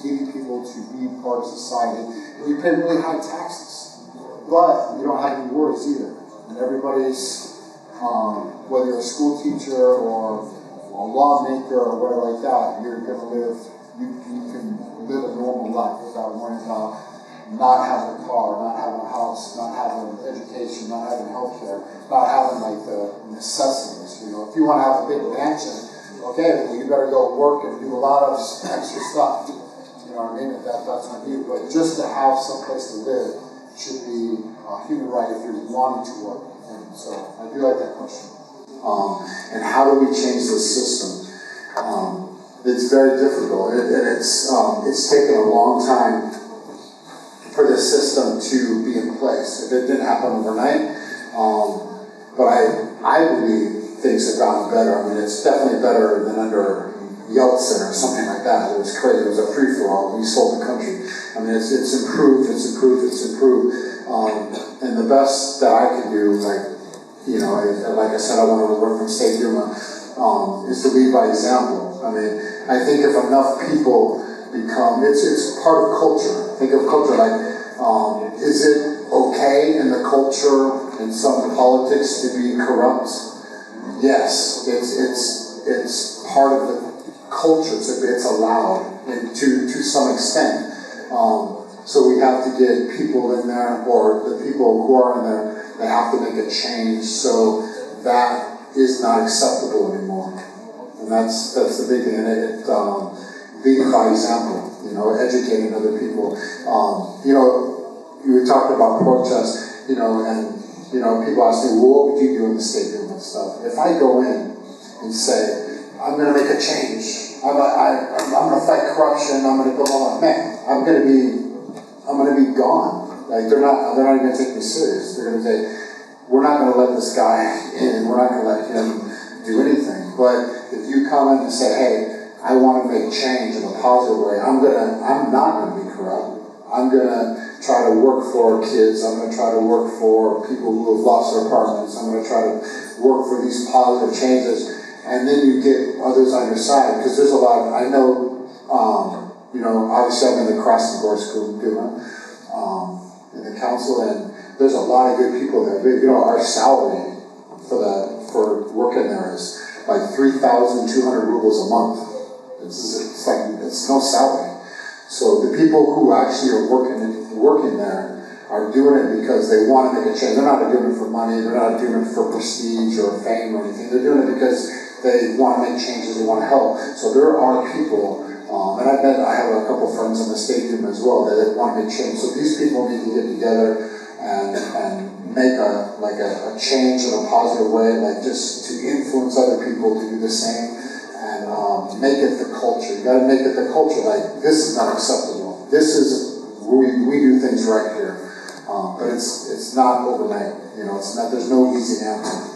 getting people to be part of society. And you pay really high taxes, but you don't have any worries either. And everybody's whether you're a school teacher or a lawmaker or whatever like that, you're going to live. You can live a normal life without worrying about not having a car, not having a house, not having education, not having health care, not having like the necessities. You know, if you want to have a big mansion, okay, well you better go work and do a lot of extra stuff. You know what I mean? That's on you. But just to have some place to live should be a human right if you're wanting to work. And so I do like that question. And how do we change this system? It's very difficult, and it's taken a long time for this system to be in place. If it didn't happen overnight, but I believe things have gotten better. I mean, it's definitely better than under Yeltsin or something like that. It was crazy. It was a free-for-all. We sold the country. I mean, it's improved. And the best that I can do, like I said, I want to work from State Duma, is to lead by example. I mean, I think if enough people become, it's part of culture. Think of culture like, is it okay in the culture, in some politics, to be corrupt? Yes, it's part of the culture. It's allowed to some extent. So we have to get people in there, or the people who are in there, they have to make a change so that is not acceptable anymore. And that's the big thing. And leading by example, educating other people. You talked about protests, and people ask me, well, what would you do in the stadium and stuff? If I go in and say, I'm going to make a change, I'm going to fight corruption, I'm going to go on, man, I'm going to be gone. Like they're not even going to take me serious. They're going to say, we're not going to let this guy in, we're not going to let him do anything. But if you come in and say, hey, I want to make change in a positive way, I'm not going to be corrupt. I'm going to try to work for kids. I'm going to try to work for people who have lost their apartments. I'm going to try to work for these positive changes. And then you get others on your side. Because there's a lot, I know, obviously I'm in the Krasnogorsk in the council, and there's a lot of good people there. But, our salary for working there is like 3,200 rubles a month. It's no salary. So the people who actually are working there are doing it because they want to make a change. They're not doing it for money. They're not doing it for prestige or fame or anything. They're doing it because they want to make changes. They want to help. So there are people, and I have a couple friends in the stadium as well that want to make change. So these people need to get together and make a change in a positive way, like just to influence other people to do the same. And make it the culture. You got to make it the culture. Like, this is not acceptable. This is we do things right here. But it's not overnight. It's not. There's no easy answer.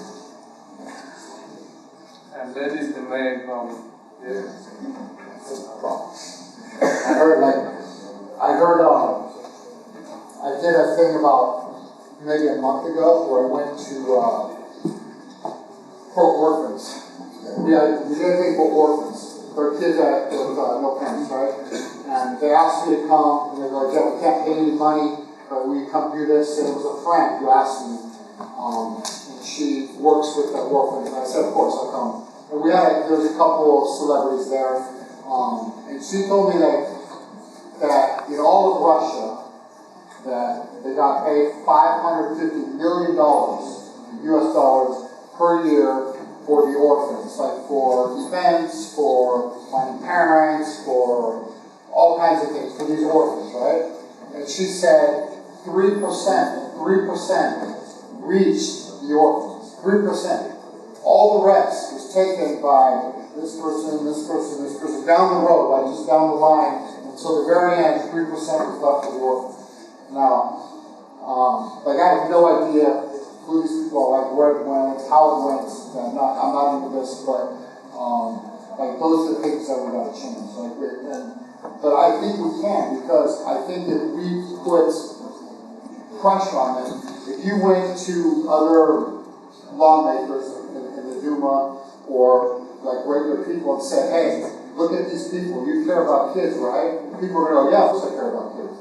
man from here. I did a thing about maybe a month ago where I went to for orphans. Yeah, we did a thing for orphans. They're kids with no parents, right? And they asked me to come, and they were like, yeah, we can't pay any money, but will you come do this? And it was a friend who asked me, and she works with the orphans, and I said, of course, I'll come. And there was a couple of celebrities there, and she told me that in all of Russia, that they got paid $550 million US dollars per year for the orphans, like for defense, for finding parents, for all kinds of things, for these orphans, right? And she said 3% reached the orphans, 3%. All the rest was taken by this person, down the road, like just down the line, until the very end, 3% was left for the orphans. Now, I have no idea who these people are, like where it went, how it went. I'm not into this, but those are the things that we got to change. But I think we can, because I think if we put pressure on them, if you went to other lawmakers in the Duma or like regular people and said, hey, look at these people, you care about kids, right? People are going to go, yeah, of course I care about kids.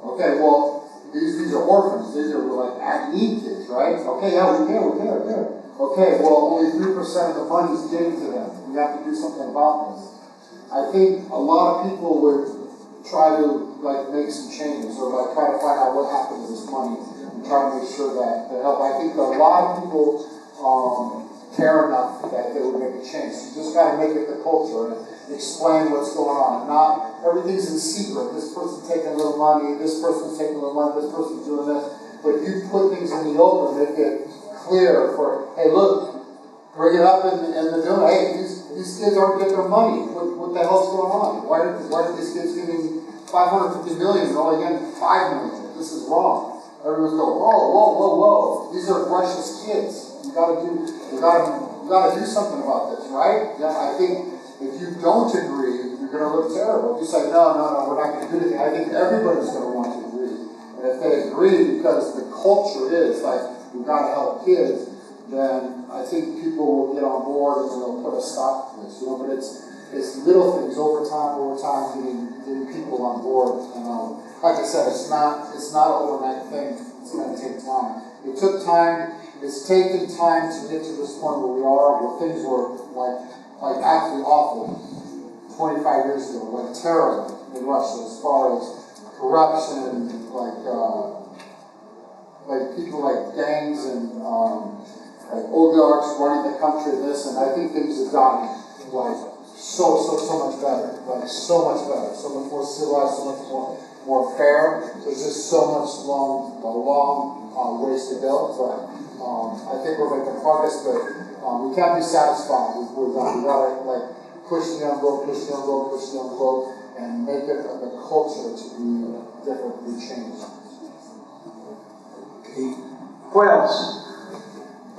Okay, well, these are orphans. These are like at-need kids, right? Okay, yeah, we care. Okay, well, only 3% of the money is given to them. We have to do something about this. I think a lot of people would try to make some changes or try to find out what happened to this money and try to make sure that they help. I think that a lot of people care enough that they would make a change. You just got to make it the culture and explain what's going on. Not everything's in secret. This person's taking a little money, this person's taking a little money, this person's doing this. But you put things in the open, make it clear for, hey, look, bring it up in the building. Hey, these kids aren't getting their money. What the hell's going on? Why are these kids getting $550 million and only getting $5 million? This is wrong. Everyone's going, whoa. These are Russia's kids. You gotta do something about this, right? Yeah, I think if you don't agree, you're gonna look terrible. If you say, no, we're not gonna do anything, I think everybody's gonna want to agree. And if they agree because the culture is we've gotta help kids, then I think people will get on board and they'll put a stop to this. But it's little things over time, getting people on board. And like I said, it's not an overnight thing. It's gonna take time. It took time. It's taken time to get to this point where we are, where things were absolutely awful 25 years ago, terrible in Russia as far as corruption, people like gangs and oligarchs running the country, and I think things have gotten so much better, so much more civilized, so much more fair. There's just so much long ways to go, but I think we're making progress, but we can't be satisfied. We gotta push the envelope, and make it the culture to be differently changed. Okay. What else?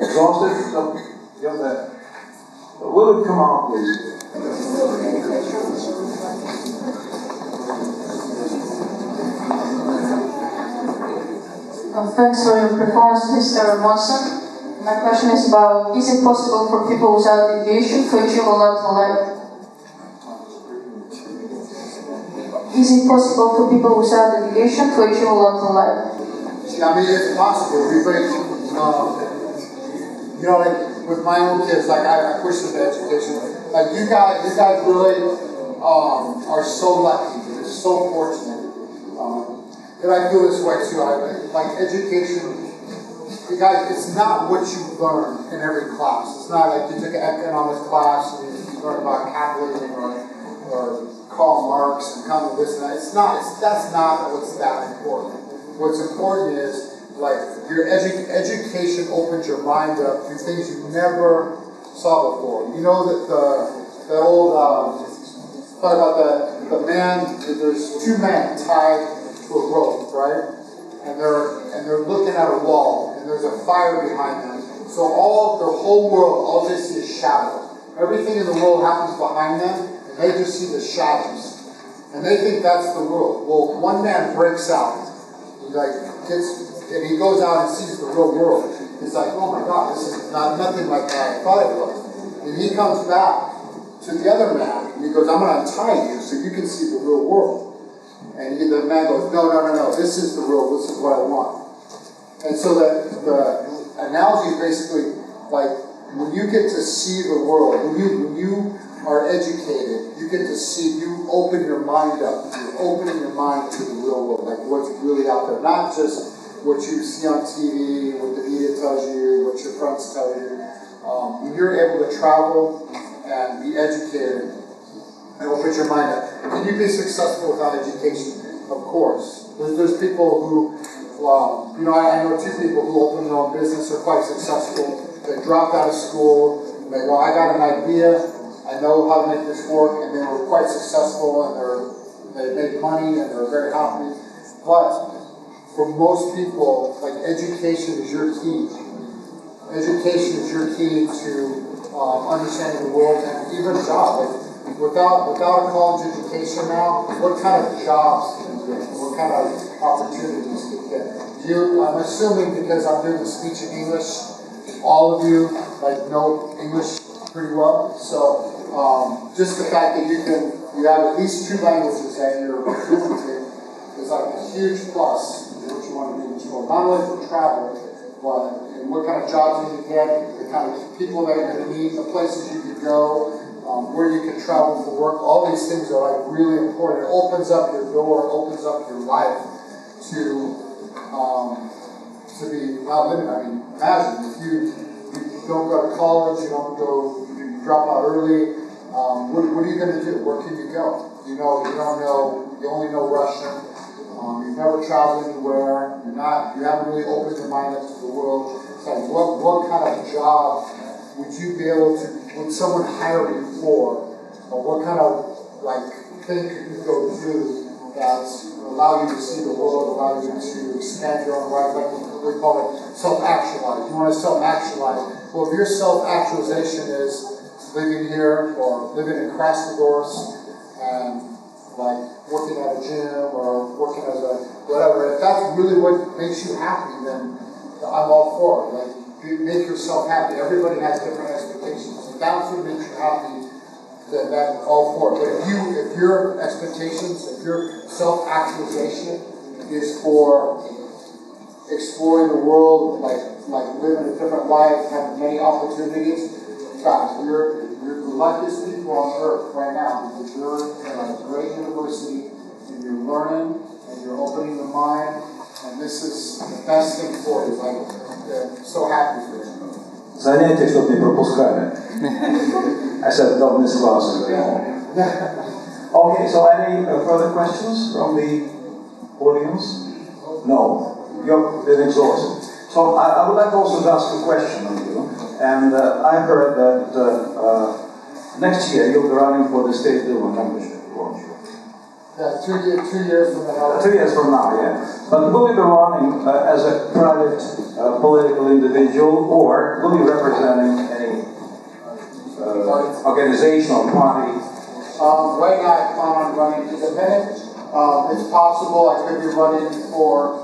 Exhausted? So, yeah, that. What would come on, please? Thanks for your performance, Mr. Monson. My question is about, is it possible for people without deviation to achieve a lot in life? Is it possible for people without deviation to achieve a lot in life? It's possible. With my own kids, I push them to education. You guys really are so lucky. You're so fortunate. And I feel this way too. Education, you guys, it's not what you learn in every class. It's not like you took an economics class and you learned about capitalism or Karl Marx and come to this and that. That's not what's that important. What's important is your education opens your mind up to things you never saw before. You know that the old talk about the man. There's two men tied to a rope, right? And they're looking at a wall, and there's a fire behind them. So their whole world, all they see is shadow. everything in the world happens behind them, and they just see the shadows. And they think that's the world. Well, one man breaks out. And he goes out and sees the real world. He's like, oh my God, this is nothing like I thought it was. And he comes back to the other man, and he goes, I'm going to untie you so you can see the real world. And the man goes, no, this is the real, this is what I want. And so the analogy is basically like, when you get to see the world, when you are educated, you get to see, you open your mind up, you're opening your mind to the real world, like what's really out there, not just what you see on TV, what the media tells you, what your friends tell you. When you're able to travel and be educated and open your mind up, can you be successful without education? Of course. There's people who, I know two people who open their own business, are quite successful. They dropped out of school, and they go, I got an idea, I know how to make this work, and they were quite successful, and they made money, and they're very happy. But for most people, like, education is your key. Education is your key to understanding the world, and even a job. Like, without a college education now, what kind of jobs can you get? What kind of opportunities can you get? I'm assuming, because I'm doing the speech in English, all of you know English pretty well. So just the fact that you have at least 2 languages that you're fluent in is like a huge plus in what you want to do in this world. Not only for travel, but in what kind of jobs you can get, the kind of people that you're going to meet, the places you can go, where you can travel for work. All these things are like really important. It opens up your door, it opens up your life to be not limited. I mean, imagine if you don't go to college, you drop out early. What are you going to do? Where can you go? You only know Russian. You've never traveled anywhere. You haven't really opened your mind up to the world. So what kind of job would you be able to, would someone hire you for? Or what kind of thing could you go do that allow you to see the world, allow you to expand your own life, like we call it self-actualize. You want to self-actualize. Well, if your self-actualization is living here or living in Krasnogorsk and working at a gym or working as a whatever, if that's really what makes you happy, then I'm all for it. Make yourself happy. Everybody has different expectations. If that's what makes you happy, then that's all for it. But if your expectations, if your self-actualization is for exploring the world, like living a different life, having many opportunities, guys, you're the luckiest people on earth right now, because you're in a great university and you're learning and you're opening your mind, and this is the best thing for you. So happy for you. Занятия, чтобы не пропускали. I said, don't miss classes. Okay, so any further questions from the audience? No, you've been exhausted. So I would like also to ask a question of you. And I heard that next year you'll be running for the State Duma membership, won't you? Yeah, 2 years from now. 2 years from now, yeah. But will you be running as a private political individual, or will you be representing any organization or party? Right now I plan on running independent. It's possible I could be running for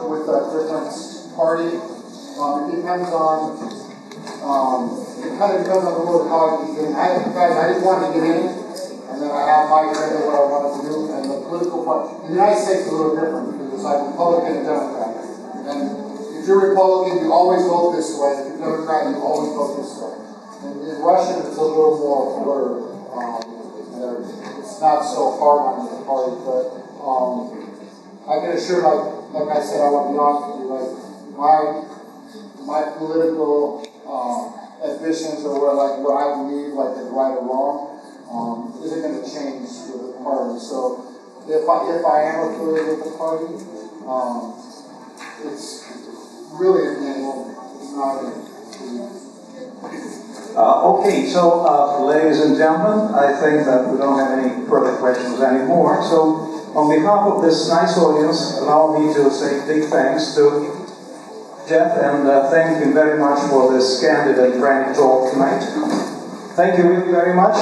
with a different party. It depends on it kind of depends on the world how I can get in. I didn't want to get in, and then I have my agenda what I wanted to do, and the political party. In the United States is a little different because it's like Republican and Democrat. And if you're Republican, you always vote this way. If you're Democrat, you always vote this way. And in Russian, it's a little more blurred. It's not so hard on the party, but I can assure, like I said, I want to be honest with you, my political ambitions or what I believe is right or wrong isn't going to change with the party. So if I am affiliated with the party, it's really it's not. Okay, so ladies and gentlemen, I think that we don't have any further questions anymore. So on behalf of this nice audience, allow me to say big thanks to Jeff, and thank you very much for this candid and frank talk tonight. Thank you really very much.